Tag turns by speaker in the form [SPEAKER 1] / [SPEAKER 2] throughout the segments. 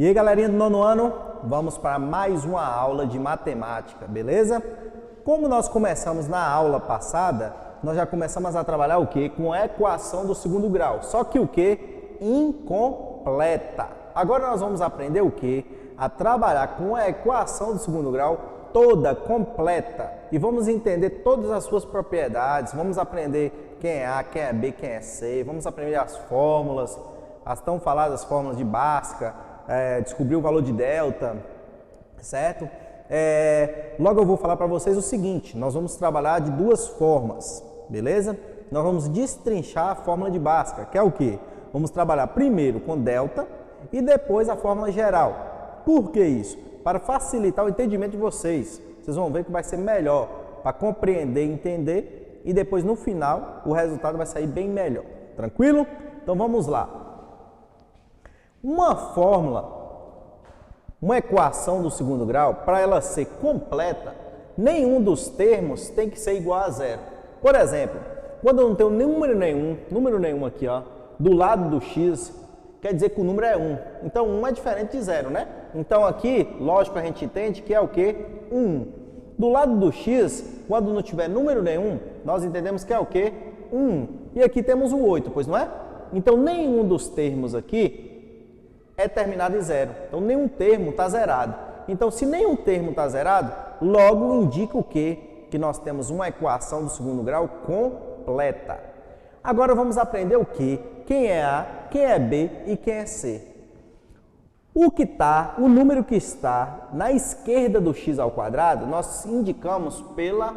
[SPEAKER 1] E aí, galerinha do nono ano, vamos para mais uma aula de matemática, beleza? Como nós começamos na aula passada, nós já começamos a trabalhar o quê? Com a equação do segundo grau, só que o quê? Incompleta. Agora nós vamos aprender o quê? A trabalhar com a equação do segundo grau toda completa e vamos entender todas as suas propriedades, vamos aprender quem é A, quem é B, quem é C, vamos aprender as fórmulas, as tão faladas fórmulas de Bhaskara, descobrir o valor de delta, certo? Logo eu vou falar para vocês o seguinte, nós vamos trabalhar de duas formas, beleza? Nós vamos destrinchar a fórmula de Bhaskara, que é o quê? Vamos trabalhar primeiro com delta e depois a fórmula geral. Por que isso? Para facilitar o entendimento de vocês. Vocês vão ver que vai ser melhor para compreender e entender e depois no final o resultado vai sair bem melhor. Tranquilo? Então vamos lá. Uma fórmula, uma equação do segundo grau, para ela ser completa, nenhum dos termos tem que ser igual a zero. Por exemplo, quando eu não tenho número nenhum aqui, ó, do lado do x, quer dizer que o número é 1. Então, 1 é diferente de 0, né? Então, aqui, lógico, a gente entende que é o quê? 1. Do lado do x, quando não tiver número nenhum, nós entendemos que é o quê? 1. E aqui temos o 8, pois não é? Então, nenhum dos termos aqui é terminado em 0. Então, nenhum termo está zerado. Então, se nenhum termo está zerado, logo indica o quê? Que nós temos uma equação do segundo grau completa. Agora, vamos aprender o quê? Quem é A, quem é B e quem é C. O número que está na esquerda do x ao quadrado, nós indicamos pela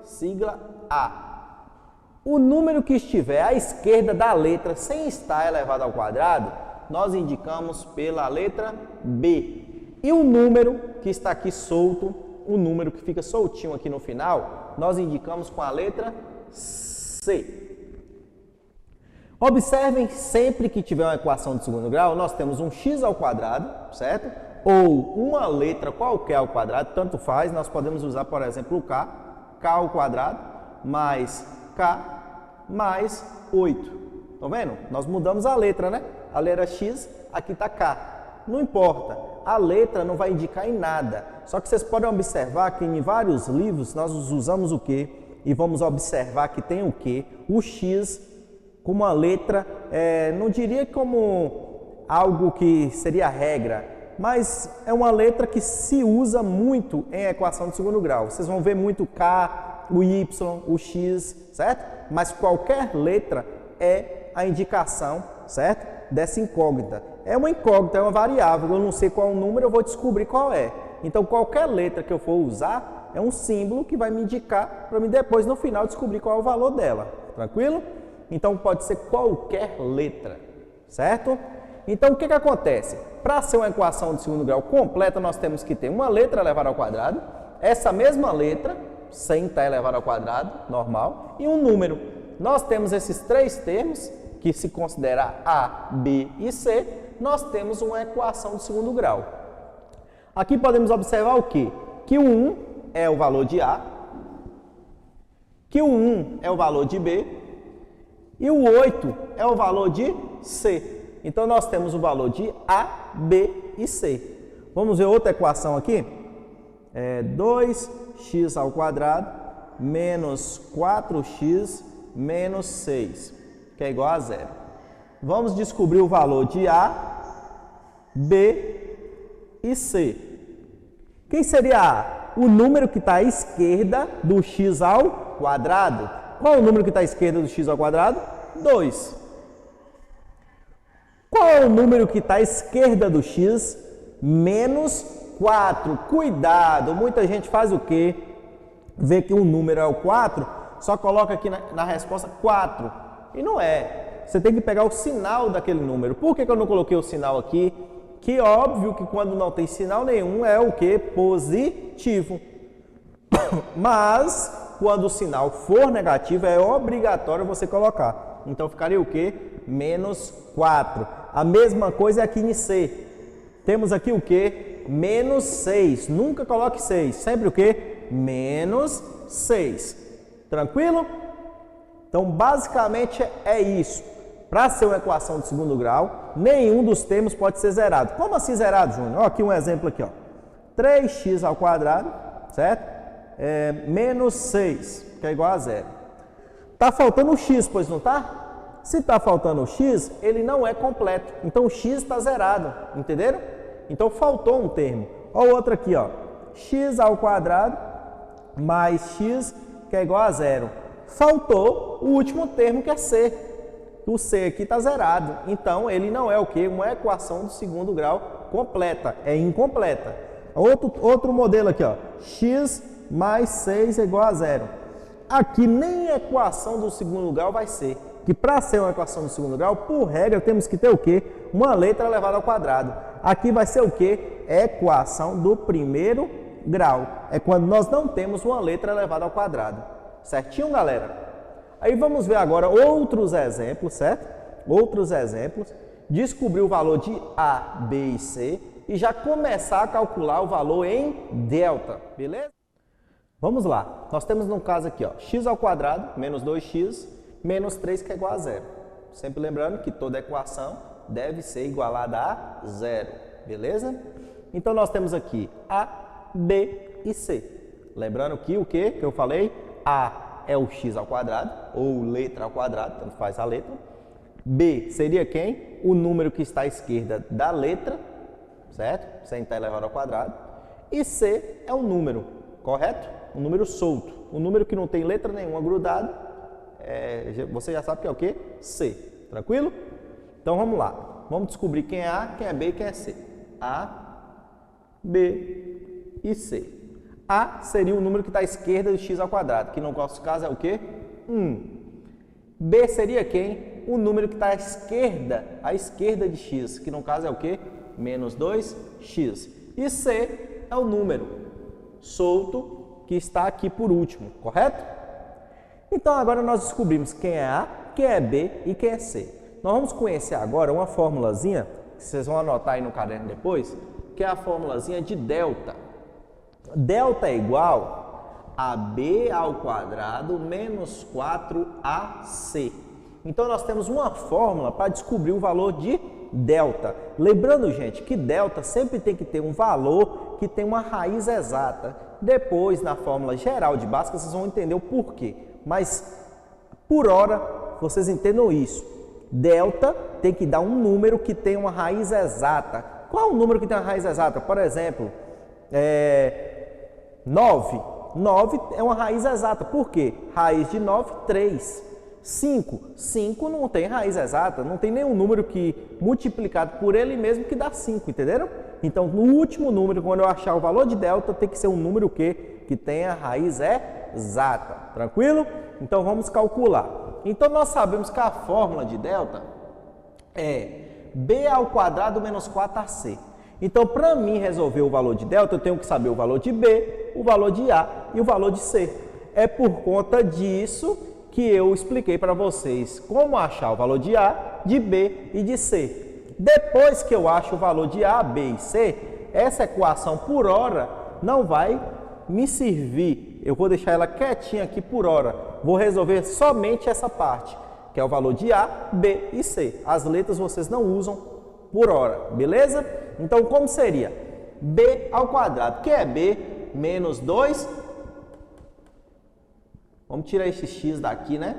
[SPEAKER 1] sigla A. O número que estiver à esquerda da letra sem estar elevado ao quadrado, nós indicamos pela letra B. E o número que está aqui solto, o número que fica soltinho aqui no final, nós indicamos com a letra C. Observem, sempre que tiver uma equação de segundo grau, nós temos um x ao quadrado, certo? Ou uma letra qualquer ao quadrado, tanto faz, nós podemos usar, por exemplo, o k ao quadrado, mais k, mais 8. Estão vendo? Nós mudamos a letra, né? A letra x, aqui está k. Não importa, a letra não vai indicar em nada. Só que vocês podem observar que em vários livros nós usamos o quê? E vamos observar que tem o quê? O x como uma letra, não diria como algo que seria regra, mas é uma letra que se usa muito em equação de segundo grau. Vocês vão ver muito K, o Y, o X, certo? Mas qualquer letra é a indicação, certo? Dessa incógnita. É uma incógnita, é uma variável, eu não sei qual é o número, eu vou descobrir qual é. Então, qualquer letra que eu for usar é um símbolo que vai me indicar para mim depois, no final, descobrir qual é o valor dela. Tranquilo? Então, pode ser qualquer letra, certo? Então, o que acontece? Para ser uma equação de segundo grau completa, nós temos que ter uma letra elevada ao quadrado, essa mesma letra, sem estar elevada ao quadrado, normal, e um número. Nós temos esses três termos, que se considera A, B e C, nós temos uma equação de segundo grau. Aqui podemos observar o quê? Que o 1 é o valor de A, que o 1 é o valor de B, e o 8 é o valor de C. Então, nós temos o valor de A, B e C. Vamos ver outra equação aqui? 2x ao quadrado menos 4x menos 6, que é igual a 0. Vamos descobrir o valor de A, B e C. Quem seria A? O número que está à esquerda do x ao quadrado. Qual é o número que está à esquerda do x ao quadrado? 2. Qual é o número que está à esquerda do x? Menos 4. Cuidado, muita gente faz o quê? Vê que o número é o 4, só coloca aqui na resposta 4. E não é. Você tem que pegar o sinal daquele número. Por que eu não coloquei o sinal aqui? Que óbvio que quando não tem sinal nenhum é o quê? Positivo. Mas quando o sinal for negativo, é obrigatório você colocar. Então, ficaria o quê? Menos 4. A mesma coisa é aqui em C. Temos aqui o quê? Menos 6. Nunca coloque 6. Sempre o quê? Menos 6. Tranquilo? Então, basicamente é isso. para ser uma equação de segundo grau, nenhum dos termos pode ser zerado. Como assim zerado, Júnior? Ó, aqui um exemplo aqui, ó. 3x ao quadrado, certo? Menos 6, que é igual a zero. Tá faltando o x, pois não tá? Se está faltando o x, ele não é completo. Então o x está zerado, entenderam? Então faltou um termo. Olha o outro aqui, ó. X ao quadrado mais x, que é igual a zero. Faltou o último termo, que é c. O c aqui está zerado. Então ele não é o quê? Uma equação do segundo grau completa. É incompleta. Outro modelo aqui, ó. X mais 6 é igual a zero. Aqui nem equação do segundo grau vai ser. Que para ser uma equação do segundo grau, por regra, temos que ter o quê? Uma letra elevada ao quadrado. Aqui vai ser o quê? Equação do primeiro grau. É quando nós não temos uma letra elevada ao quadrado. Certinho, galera? Aí vamos ver agora outros exemplos, certo? Outros exemplos. Descobrir o valor de A, B e C e já começar a calcular o valor em delta, beleza? Vamos lá. Nós temos no caso aqui, ó, x ao quadrado menos 2x menos 3, que é igual a zero. Sempre lembrando que toda equação deve ser igualada a zero, beleza? Então nós temos aqui A, B e C. Lembrando que o que eu falei? A é o x ao quadrado, ou letra ao quadrado, tanto faz a letra. B seria quem? O número que está à esquerda da letra, certo? Sem estar elevado ao quadrado. E C é um número, correto? Um número solto. Um número que não tem letra nenhuma grudado, você já sabe que é o quê? C. Tranquilo? Então vamos lá. Vamos descobrir quem é A, quem é B e quem é C. A, B e C. A seria o número que está à esquerda do x ao quadrado, que no nosso caso é o quê? 1. B seria quem? O número que está à esquerda de x, que no caso é o quê? Menos 2x. E C é o número solto que está aqui por último, correto? Então agora nós descobrimos quem é A, quem é B e quem é C. Nós vamos conhecer agora uma formulazinha, que vocês vão anotar aí no caderno depois, que é a formulazinha de delta. Delta é igual a B ao quadrado menos 4AC. Então nós temos uma fórmula para descobrir o valor de delta. Lembrando, gente, que delta sempre tem que ter um valor que tem uma raiz exata. Depois, na fórmula geral de Bhaskara, vocês vão entender o porquê. Mas, por hora, vocês entendam isso. Delta tem que dar um número que tem uma raiz exata. Qual é o número que tem uma raiz exata? Por exemplo, 9. 9 é uma raiz exata. Por quê? Raiz de 9, 3. 5. 5 não tem raiz exata. Não tem nenhum número que multiplicado por ele mesmo que dá 5, entenderam? Então, no último número, quando eu achar o valor de delta, tem que ser um número que tenha raiz exata. Tranquilo? Então, vamos calcular. Então, nós sabemos que a fórmula de delta é B ao quadrado menos 4AC. Então, para mim resolver o valor de delta, eu tenho que saber o valor de B, o valor de A e o valor de C. É por conta disso que eu expliquei para vocês como achar o valor de A, de B e de C. Depois que eu acho o valor de A, B e C, essa equação por hora não vai me servir. Eu vou deixar ela quietinha aqui por hora. Vou resolver somente essa parte, que é o valor de A, B e C. As letras vocês não usam por hora, beleza? Então, como seria? B ao quadrado, que é B, menos 2. Vamos tirar esse x daqui, né?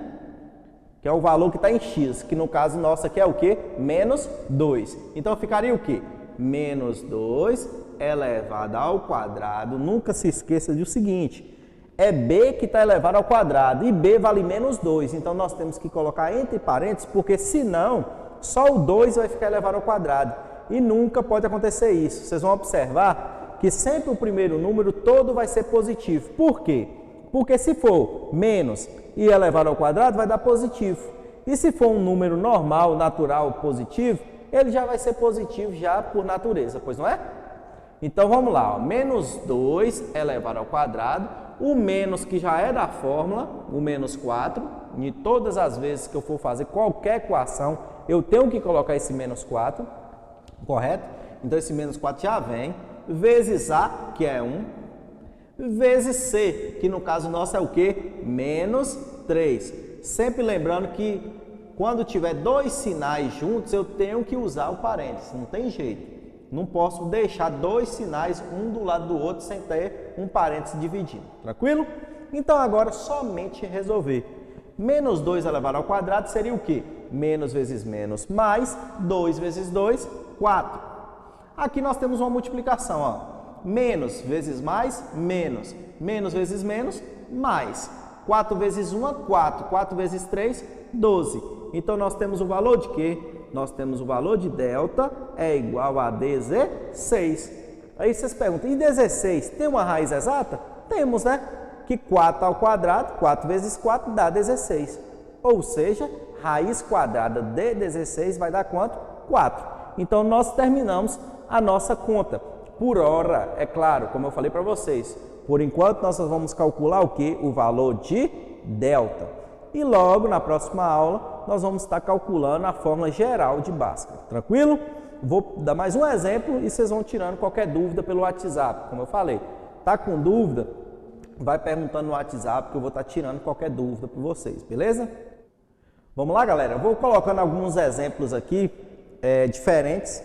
[SPEAKER 1] Que é o valor que está em x, que no caso nosso aqui é o quê? Menos 2. Então, ficaria o quê? Menos 2 elevado ao quadrado. Nunca se esqueça do seguinte, é b que está elevado ao quadrado e b vale menos 2. Então, nós temos que colocar entre parênteses, porque senão só o 2 vai ficar elevado ao quadrado. E nunca pode acontecer isso. Vocês vão observar que sempre o primeiro número todo vai ser positivo. Por quê? Porque se for menos e elevado ao quadrado, vai dar positivo. E se for um número normal, natural, positivo, ele já vai ser positivo já por natureza, pois não é? Então vamos lá, ó. Menos 2 elevado ao quadrado, o menos que já é da fórmula, o menos 4, e todas as vezes que eu for fazer qualquer equação, eu tenho que colocar esse menos 4, correto? Então esse menos 4 já vem, vezes A, que é 1, vezes C, que no caso nosso é o quê? Menos 3. Sempre lembrando que quando tiver dois sinais juntos, eu tenho que usar o parênteses, não tem jeito. Não posso deixar dois sinais um do lado do outro sem ter um parênteses dividindo, tranquilo? Então agora somente resolver. Menos 2 elevado ao quadrado seria o quê? Menos vezes menos mais 2 vezes 2, 4. Aqui nós temos uma multiplicação, ó. Menos vezes mais, menos. Menos vezes menos, mais. 4 vezes 1, 4. 4 vezes 3, 12. Então nós temos o valor de quê? Nós temos o valor de delta é igual a 16. Aí vocês perguntam, e 16 tem uma raiz exata? Temos, né? Que 4 ao quadrado, 4 vezes 4 dá 16. Ou seja, raiz quadrada de 16 vai dar quanto? 4. Então nós terminamos a nossa conta. Por hora, é claro, como eu falei para vocês, por enquanto nós vamos calcular o quê? O valor de delta. E logo na próxima aula nós vamos estar calculando a fórmula geral de Bhaskara. Tranquilo? Vou dar mais um exemplo e vocês vão tirando qualquer dúvida pelo WhatsApp, como eu falei. Tá com dúvida? Vai perguntando no WhatsApp que eu vou estar tirando qualquer dúvida para vocês, beleza? Vamos lá, galera? Eu vou colocando alguns exemplos aqui diferentes,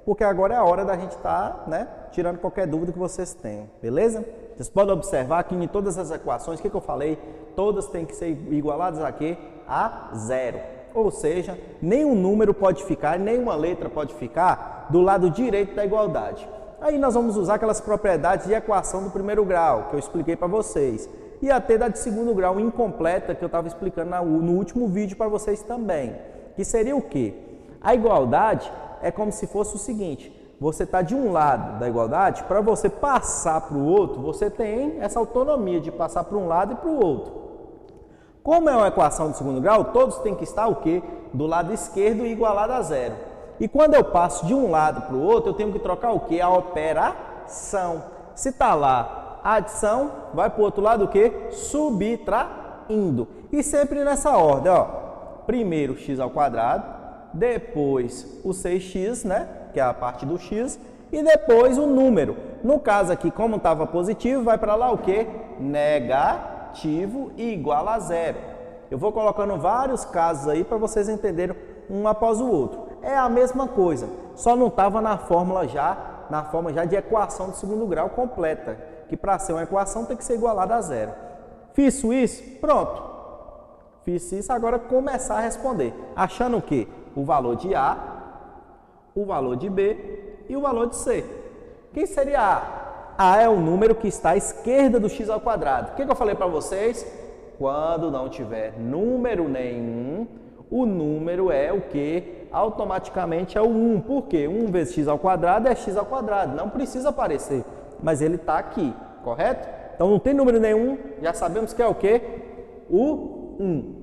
[SPEAKER 1] porque agora é a hora da gente estar, tirando qualquer dúvida que vocês tenham, beleza? Vocês podem observar que em todas as equações, o que eu falei? Todas têm que ser igualadas a quê? A zero. Ou seja, nenhum número pode ficar, nenhuma letra pode ficar do lado direito da igualdade. Aí nós vamos usar aquelas propriedades de equação do primeiro grau, que eu expliquei para vocês. E até da de segundo grau incompleta, que eu estava explicando no último vídeo para vocês também. Que seria o quê? A igualdade é como se fosse o seguinte: você está de um lado da igualdade, para você passar para o outro, você tem essa autonomia de passar para um lado e para o outro. Como é uma equação de segundo grau, todos têm que estar o quê? Do lado esquerdo e igualado a zero. E quando eu passo de um lado para o outro, eu tenho que trocar o quê? A operação. Se está lá a adição, vai para o outro lado o quê? Subtraindo. E sempre nessa ordem, ó. Primeiro x ao quadrado, depois o 6x, que é a parte do x, e depois o número. No caso aqui, como estava positivo, vai para lá o quê? Negativo e igual a zero. Eu vou colocando vários casos aí para vocês entenderem um após o outro. É a mesma coisa, só não estava na forma já de equação de segundo grau completa, que para ser uma equação tem que ser igualada a zero. Fiz isso? Pronto. Fiz isso, agora começar a responder. Achando o quê? O valor de A, o valor de B e o valor de C. Quem seria A? A é o número que está à esquerda do x ao quadrado. O que eu falei para vocês? Quando não tiver número nenhum, o número é o que? Automaticamente é o 1. Por quê? 1 vezes x ao quadrado é x ao quadrado. Não precisa aparecer, mas ele está aqui, correto? Então não tem número nenhum, já sabemos que é o quê? O 1.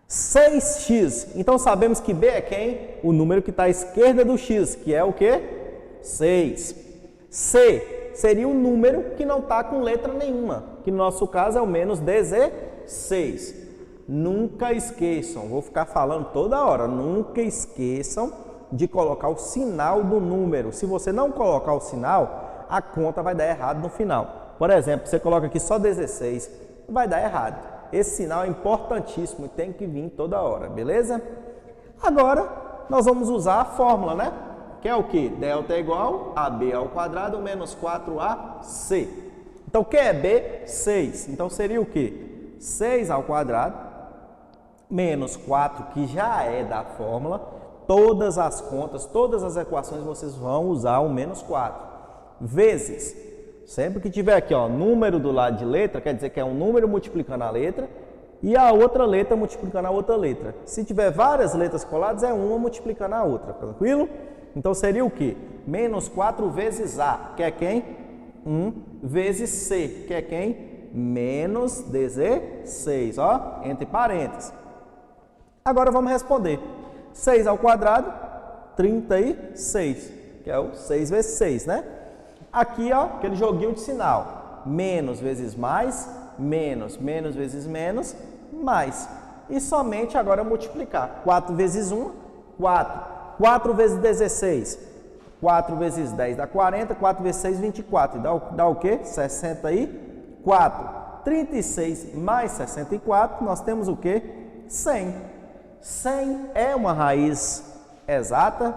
[SPEAKER 1] 6x. Então sabemos que B é quem? O número que está à esquerda do x, que é o quê? 6. C seria um número que não está com letra nenhuma, que no nosso caso é o menos 16. Nunca esqueçam, vou ficar falando toda hora, nunca esqueçam de colocar o sinal do número. Se você não colocar o sinal, a conta vai dar errado no final. Por exemplo, você coloca aqui só 16, vai dar errado. Esse sinal é importantíssimo e tem que vir toda hora, beleza? Agora, nós vamos usar a fórmula, Que é o que? Delta é igual a B ao quadrado menos 4AC. Então, o que é B? 6. Então, seria o que? 6 ao quadrado menos 4, que já é da fórmula. Todas as contas, todas as equações, vocês vão usar o menos 4. Vezes. Sempre que tiver aqui, ó, número do lado de letra, quer dizer que é um número multiplicando a letra e a outra letra multiplicando a outra letra. Se tiver várias letras coladas, é uma multiplicando a outra, tranquilo? Então, seria o quê? Menos 4 vezes A, que é quem? 1 vezes C, que é quem? Menos 16, ó, entre parênteses. Agora, vamos responder. 6 ao quadrado, 36, que é o 6 vezes 6, Aqui, ó, aquele joguinho de sinal. Menos vezes mais, menos, menos vezes menos, mais. E somente agora multiplicar. 4 vezes 1, 4. 4 vezes 16, 4 vezes 10 dá 40, 4 vezes 6, 24. Dá o quê? 64. 36 mais 64, nós temos o quê? 100. 100 é uma raiz exata?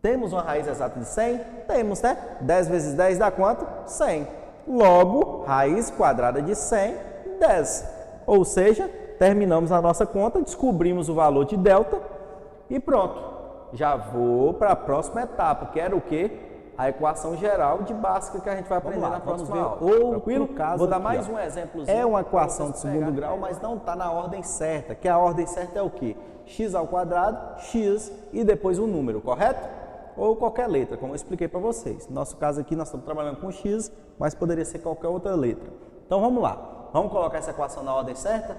[SPEAKER 1] Temos uma raiz exata de 100? Temos, né? 10 vezes 10 dá quanto? 100. Logo, raiz quadrada de 100, 10. Ou seja, terminamos a nossa conta, descobrimos o valor de delta e pronto. Já vou para a próxima etapa, que era o quê? A equação geral de Bhaskara que a gente vai aprender na próxima aula. Tranquilo? Vou dar mais um exemplo. É uma equação de segundo grau, mas não está na ordem certa, que a ordem certa é o quê? X ao quadrado, x e depois o número, correto? Ou qualquer letra, como eu expliquei para vocês. No nosso caso aqui, nós estamos trabalhando com x, mas poderia ser qualquer outra letra. Então vamos lá, vamos colocar essa equação na ordem certa?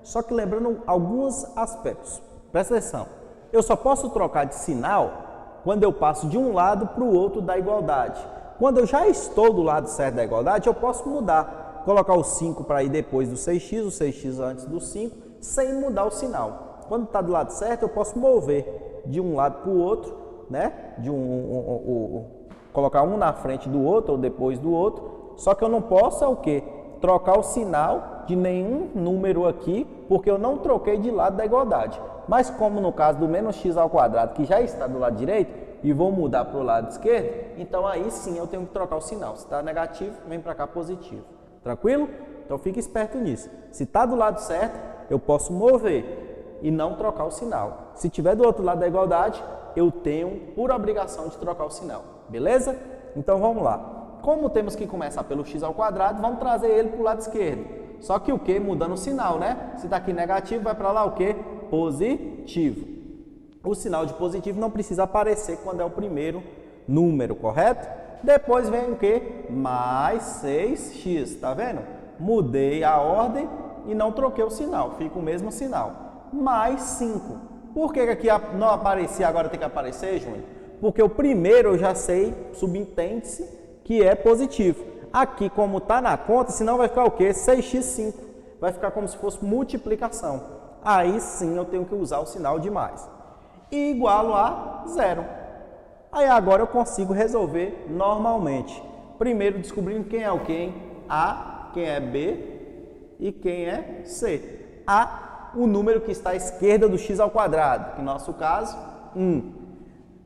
[SPEAKER 1] Só que lembrando alguns aspectos. Presta atenção. Eu só posso trocar de sinal quando eu passo de um lado para o outro da igualdade. Quando eu já estou do lado certo da igualdade, eu posso mudar. Colocar o 5 para ir depois do 6x, o 6x antes do 5, sem mudar o sinal. Quando está do lado certo, eu posso mover de um lado para o outro, né? Colocar um na frente do outro ou depois do outro. Só que eu não posso é o quê? Trocar o sinal de nenhum número aqui, porque eu não troquei de lado da igualdade. Mas como no caso do menos x ao quadrado, que já está do lado direito, e vou mudar para o lado esquerdo, então aí sim eu tenho que trocar o sinal. Se está negativo, vem para cá positivo. Tranquilo? Então fique esperto nisso. Se está do lado certo, eu posso mover e não trocar o sinal. Se estiver do outro lado da igualdade, eu tenho por obrigação de trocar o sinal. Beleza? Então vamos lá. Como temos que começar pelo x ao quadrado, vamos trazer ele para o lado esquerdo. Só que o que? Mudando o sinal, né? Se está aqui negativo, vai para lá o que? Positivo. O sinal de positivo não precisa aparecer quando é o primeiro número, correto? Depois vem o que? Mais 6x, tá vendo? Mudei a ordem e não troquei o sinal, fica o mesmo sinal. Mais 5. Por que aqui não aparecia, agora tem que aparecer, Júnior? Porque o primeiro eu já sei, subentende-se, que é positivo. Aqui, como está na conta, senão vai ficar o quê? 6x5. Vai ficar como se fosse multiplicação. Aí sim eu tenho que usar o sinal de mais. E igualo a 0. Aí agora eu consigo resolver normalmente. Primeiro descobrindo quem é o quem? A, quem é B e quem é C. A, o número que está à esquerda do x ao quadrado, que no nosso caso, 1.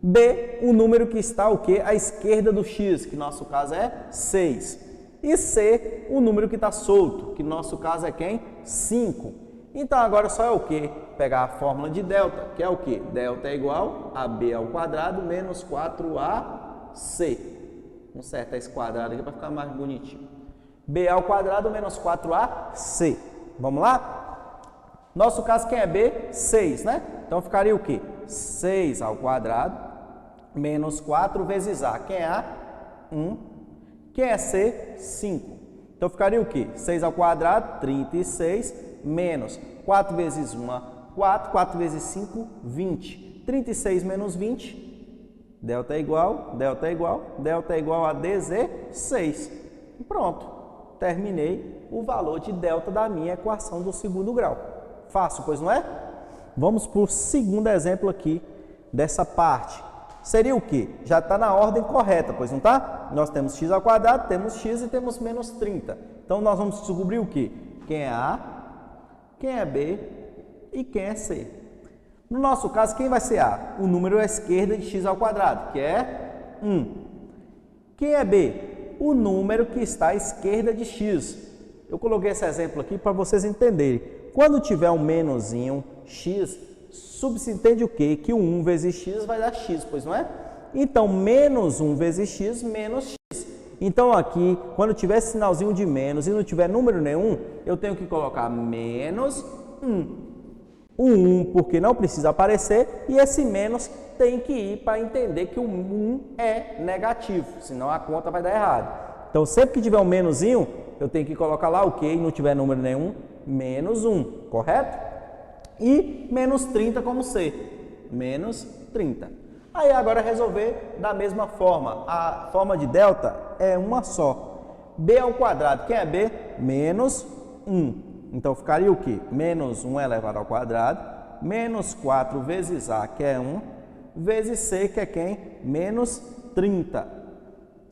[SPEAKER 1] B, o número que está o quê? À esquerda do x, que no nosso caso é 6. E C, o número que está solto, que no nosso caso é quem? 5. Então agora só é o quê? Pegar a fórmula de delta, que é o quê? Delta é igual a B ao quadrado menos 4AC. Vamos consertar esse quadrado aqui para ficar mais bonitinho. B ao quadrado menos 4AC. Vamos lá? Nosso caso, quem é B? 6, né? Então ficaria o quê? 6 ao quadrado menos 4 vezes A. Quem é A? 1. Quem é C? 5. Então ficaria o quê? 6 ao quadrado, 36, menos 4 vezes 1, 4. 4 vezes 5, 20. 36 menos 20, delta é igual, delta é igual, delta é igual a 16. E pronto, terminei o valor de delta da minha equação do segundo grau. Fácil, pois não é? Vamos para o segundo exemplo aqui dessa parte. Seria o quê? Já está na ordem correta, pois não está? Nós temos x ao quadrado, temos x e temos menos 30. Então, nós vamos descobrir o quê? Quem é A, quem é B e quem é C. No nosso caso, quem vai ser A? O número à esquerda de x ao quadrado, que é 1. Quem é B? O número que está à esquerda de x. Eu coloquei esse exemplo aqui para vocês entenderem. Quando tiver um menozinho, x, subentende o quê? Que o 1 vezes x vai dar x, pois não é? Então, menos 1 vezes x, menos x. Então, aqui, quando tiver sinalzinho de menos e não tiver número nenhum, eu tenho que colocar menos 1. O 1 porque não precisa aparecer e esse menos tem que ir para entender que o 1 é negativo, senão a conta vai dar errado. Então, sempre que tiver um menozinho, eu tenho que colocar lá o quê? E não tiver número nenhum, menos 1, correto? E menos 30 como C, menos 30. Aí agora resolver da mesma forma, a forma de delta é uma só. B ao quadrado, quem é B? Menos 1. Então ficaria o quê? Menos 1 elevado ao quadrado, menos 4 vezes A, que é 1, vezes C, que é quem? Menos 30.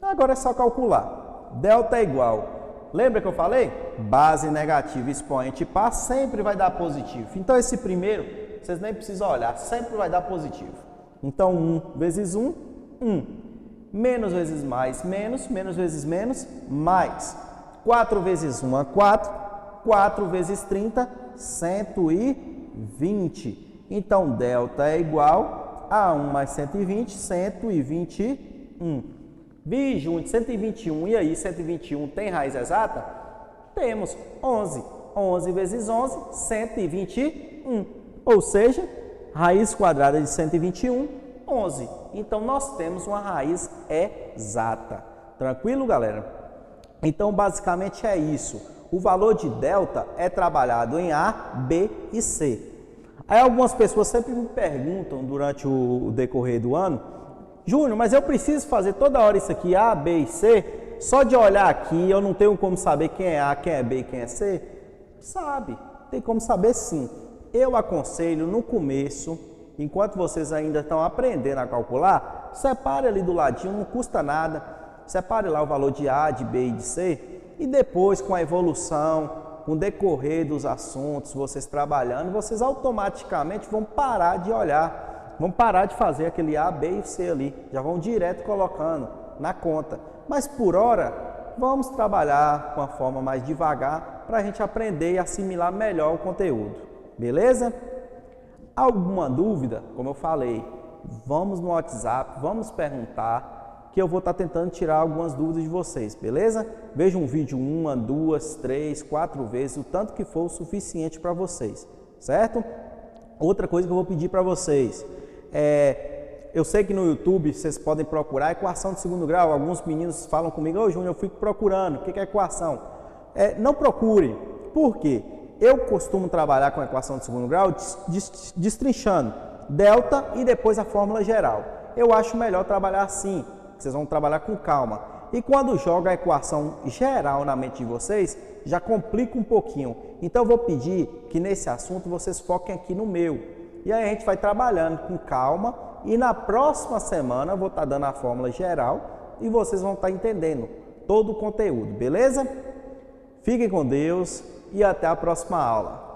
[SPEAKER 1] Agora é só calcular. Delta é igual Lembra que eu falei? Base negativa expoente par sempre vai dar positivo. Então esse primeiro, vocês nem precisam olhar, sempre vai dar positivo. Então 1 vezes 1, 1. Menos vezes mais, menos. Menos vezes menos, mais. 4 vezes 1 é 4. 4 vezes 30, 120. Então delta é igual a 1 mais 120, 121. Bijunte, 121, e aí 121 tem raiz exata? Temos 11. 11 vezes 11, 121. Ou seja, raiz quadrada de 121, 11. Então, nós temos uma raiz exata. Tranquilo, galera? Então, basicamente é isso. O valor de delta é trabalhado em A, B e C. Aí algumas pessoas sempre me perguntam durante o decorrer do ano: Júnior, mas eu preciso fazer toda hora isso aqui, A, B e C? Só de olhar aqui, eu não tenho como saber quem é A, quem é B e quem é C? Sabe, tem como saber sim. Eu aconselho no começo, enquanto vocês ainda estão aprendendo a calcular, separe ali do ladinho, não custa nada. Separe lá o valor de A, de B e de C, e depois com a evolução, com o decorrer dos assuntos, vocês trabalhando, vocês automaticamente vão parar de olhar. Vão parar de fazer aquele A, B e C ali. Já vão direto colocando na conta. Mas por hora, vamos trabalhar com a forma mais devagar para a gente aprender e assimilar melhor o conteúdo. Beleza? Alguma dúvida? Como eu falei, vamos no WhatsApp, vamos perguntar, que eu vou estar tentando tirar algumas dúvidas de vocês. Beleza? Veja um vídeo 1, 2, 3, 4 vezes, o tanto que for o suficiente para vocês. Certo? Outra coisa que eu vou pedir para vocês eu sei que no YouTube vocês podem procurar equação de segundo grau. Alguns meninos falam comigo: ô Júnior, eu fico procurando, o que é equação? Não procure. Por quê? Eu costumo trabalhar com a equação de segundo grau destrinchando delta e depois a fórmula geral. Eu acho melhor trabalhar assim, vocês vão trabalhar com calma. E quando joga a equação geral na mente de vocês, já complica um pouquinho. Então eu vou pedir que nesse assunto vocês foquem aqui no meu. E aí a gente vai trabalhando com calma e na próxima semana eu vou estar dando a fórmula geral e vocês vão estar entendendo todo o conteúdo, beleza? Fiquem com Deus e até a próxima aula.